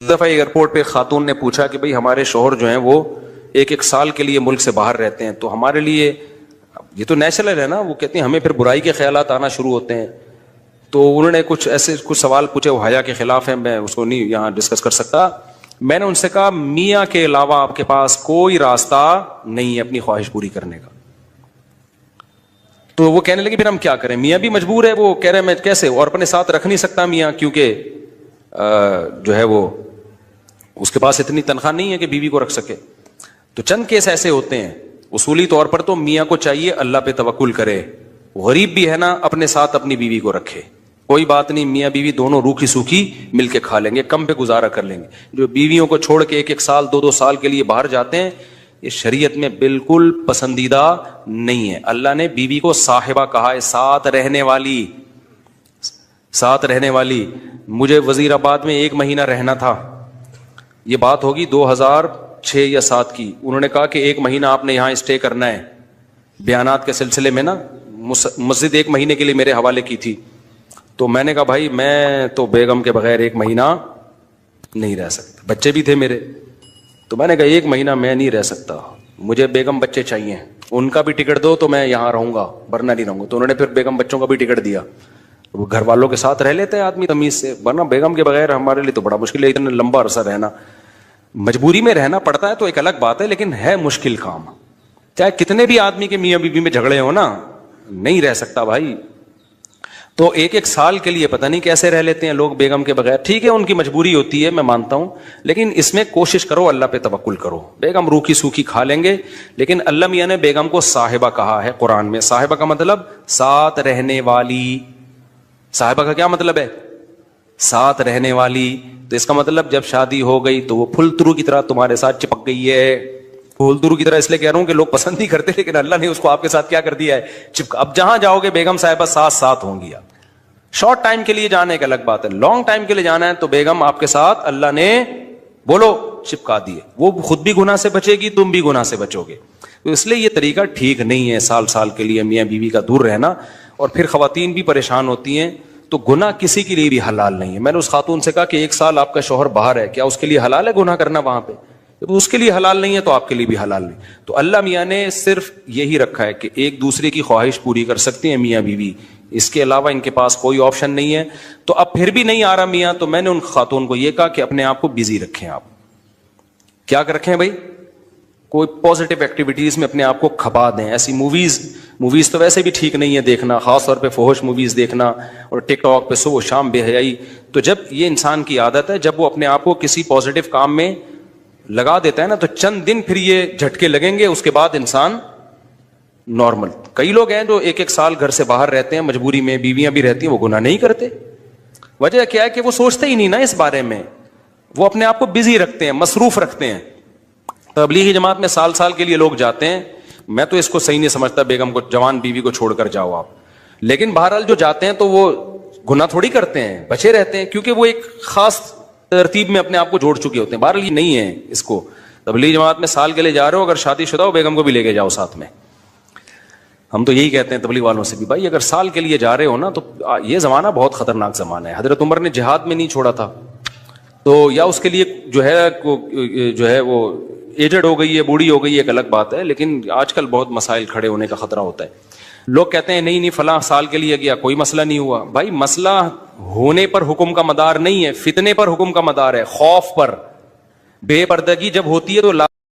دفعہ ایئرپورٹ پہ خاتون نے پوچھا کہ بھئی ہمارے شوہر جو ہیں وہ ایک سال کے لیے ملک سے باہر رہتے ہیں، تو ہمارے لیے یہ تو نیچرل ہے نا، وہ کہتے ہیں ہمیں پھر برائی کے خیالات آنا شروع ہوتے ہیں. تو انہوں نے کچھ سوال پوچھے، وہ حیا کے خلاف ہیں، میں اس کو نہیں یہاں ڈسکس کر سکتا. میں نے ان سے کہا میاں کے علاوہ آپ کے پاس کوئی راستہ نہیں ہے اپنی خواہش پوری کرنے کا. تو وہ کہنے لگے پھر ہم کیا کریں، میاں بھی مجبور ہے. وہ کہہ رہے ہیں میں کیسے، اور اپنے ساتھ رکھ نہیں سکتا میاں، کیونکہ جو ہے وہ اس کے پاس اتنی تنخواہ نہیں ہے کہ بیوی کو رکھ سکے. تو چند کیس ایسے ہوتے ہیں. اصولی طور پر تو میاں کو چاہیے اللہ پہ توکل کرے، غریب بھی ہے نا اپنے ساتھ اپنی بیوی کو رکھے. کوئی بات نہیں، میاں بیوی دونوں روکھی سوکھی مل کے کھا لیں گے، کم پہ گزارا کر لیں گے. جو بیویوں کو چھوڑ کے ایک سال دو سال کے لیے باہر جاتے ہیں، یہ شریعت میں بالکل پسندیدہ نہیں ہے. اللہ نے بیوی کو صاحبہ کہا ہے، ساتھ رہنے والی. مجھے وزیر آباد میں 1 مہینہ رہنا تھا، یہ بات ہوگی 2006 یا 2007 کی. انہوں نے کہا کہ 1 مہینہ آپ نے یہاں اسٹے کرنا ہے. بیانات کے سلسلے میں نا مسجد 1 مہینے کے لیے میرے حوالے کی تھی. تو میں نے کہا بھائی میں تو بیگم کے بغیر 1 مہینہ نہیں رہ سکتا، بچے بھی تھے میرے. تو میں نے کہا 1 مہینہ میں نہیں رہ سکتا، مجھے بیگم بچے چاہیے، ان کا بھی ٹکٹ دو تو میں یہاں رہوں گا ورنہ نہیں رہوں گا. تو انہوں نے پھر بیگم بچوں کا بھی ٹکٹ دیا. وہ گھر والوں کے ساتھ رہ لیتے ہیں آدمی تمیز سے، ورنہ بیگم کے بغیر ہمارے لیے تو بڑا مشکل ہے اتنا لمبا عرصہ رہنا. مجبوری میں رہنا پڑتا ہے تو ایک الگ بات ہے، لیکن ہے مشکل کام. چاہے کتنے بھی آدمی کے میاں بیوی میں جھگڑے ہو نا، نہیں رہ سکتا بھائی. تو 1 سال کے لیے پتہ نہیں کیسے رہ لیتے ہیں لوگ بیگم کے بغیر. ٹھیک ہے ان کی مجبوری ہوتی ہے، میں مانتا ہوں، لیکن اس میں کوشش کرو اللہ پہ توکل کرو. بیگم روکھی سوکھی کھا لیں گے، لیکن اللہ میاں نے بیگم کو صاحبہ کہا ہے قرآن میں. صاحبہ کا مطلب ساتھ رہنے والی. صاحبہ کا کیا مطلب ہے؟ ساتھ رہنے والی. تو اس کا مطلب جب شادی ہو گئی تو وہ پھول ترو کی طرح تمہارے ساتھ چپک گئی ہے. پھول ترو کی طرح اس لیے کہہ رہا ہوں کہ لوگ پسند نہیں کرتے، لیکن اللہ نے اس کو آپ کے ساتھ کیا کر دیا ہے، اب جہاں جاؤ گے بیگم صاحبہ ساتھ ہوں گی. شارٹ ٹائم کے لیے جانے کا الگ بات ہے، لانگ ٹائم کے لیے جانا ہے تو بیگم آپ کے ساتھ اللہ نے بولو چپکا دیے. وہ خود بھی گناہ سے بچے گی، تم بھی گناہ سے بچو گے. تو اس لیے یہ طریقہ ٹھیک نہیں ہے سال کے لیے میاں بیوی کا دور رہنا. اور پھر خواتین بھی پریشان ہوتی ہیں. تو گناہ کسی کے لیے بھی حلال نہیں ہے. میں نے اس خاتون سے کہا کہ 1 سال آپ کا شوہر باہر ہے، کیا اس کے لیے حلال ہے گناہ کرنا وہاں پہ؟ اس کے لیے حلال نہیں ہے تو آپ کے لیے بھی حلال نہیں. تو اللہ میاں نے صرف یہی رکھا ہے کہ ایک دوسرے کی خواہش پوری کر سکتے ہیں میاں بیوی، اس کے علاوہ ان کے پاس کوئی آپشن نہیں ہے. تو اب پھر بھی نہیں آ رہا میاں، تو میں نے ان خاتون کو یہ کہا کہ اپنے آپ کو بزی رکھیں. آپ کیا رکھیں بھائی؟ کوئی پازیٹیو ایکٹیویٹیز میں اپنے آپ کو کھپا دیں. ایسی موویز تو ویسے بھی ٹھیک نہیں ہے دیکھنا، خاص طور پہ فحش موویز دیکھنا، اور ٹک ٹاک پہ صبح و شام بے حیائی. تو جب یہ انسان کی عادت ہے، جب وہ اپنے آپ کو کسی پازیٹیو کام میں لگا دیتا ہے نا، تو چند دن پھر یہ جھٹکے لگیں گے، اس کے بعد انسان نارمل. کئی لوگ ہیں جو 1 سال گھر سے باہر رہتے ہیں، مجبوری میں بیویاں بھی رہتی ہیں، وہ گناہ نہیں کرتے. وجہ کیا ہے کہ وہ سوچتے ہی نہیں نا اس بارے میں، وہ اپنے آپ کو بزی رکھتے ہیں، مصروف رکھتے ہیں. تبلیغی جماعت میں سال کے لیے لوگ جاتے ہیں. میں تو اس کو صحیح نہیں سمجھتا، بیگم کو، جوان بیوی کو چھوڑ کر جاؤ آپ. لیکن بہرحال جو جاتے ہیں تو وہ گناہ تھوڑی کرتے ہیں، بچے رہتے ہیں، کیونکہ وہ ایک خاص ترتیب میں اپنے آپ کو جوڑ چکے ہوتے ہیں. بہرحال یہ نہیں ہے اس کو. تبلیغی جماعت میں سال کے لیے جا رہے ہو، اگر شادی شدہ ہو بیگم کو بھی لے کے جاؤ ساتھ میں. ہم تو یہی کہتے ہیں تبلیغ والوں سے بھی، بھائی اگر سال کے لیے جا رہے ہو نا، تو یہ زمانہ بہت خطرناک زمانہ ہے. حضرت عمر نے جہاد میں نہیں چھوڑا تھا، تو یا اس کے لیے جو ہے وہ ایجڈ ہو گئی ہے، بوڑھی ہو گئی ہے، ایک الگ بات ہے. لیکن آج کل بہت مسائل کھڑے ہونے کا خطرہ ہوتا ہے. لوگ کہتے ہیں نہیں فلاں سال کے لیے گیا کوئی مسئلہ نہیں ہوا. بھائی مسئلہ ہونے پر حکم کا مدار نہیں ہے، فتنے پر حکم کا مدار ہے، خوف پر. بے پردگی جب ہوتی ہے تو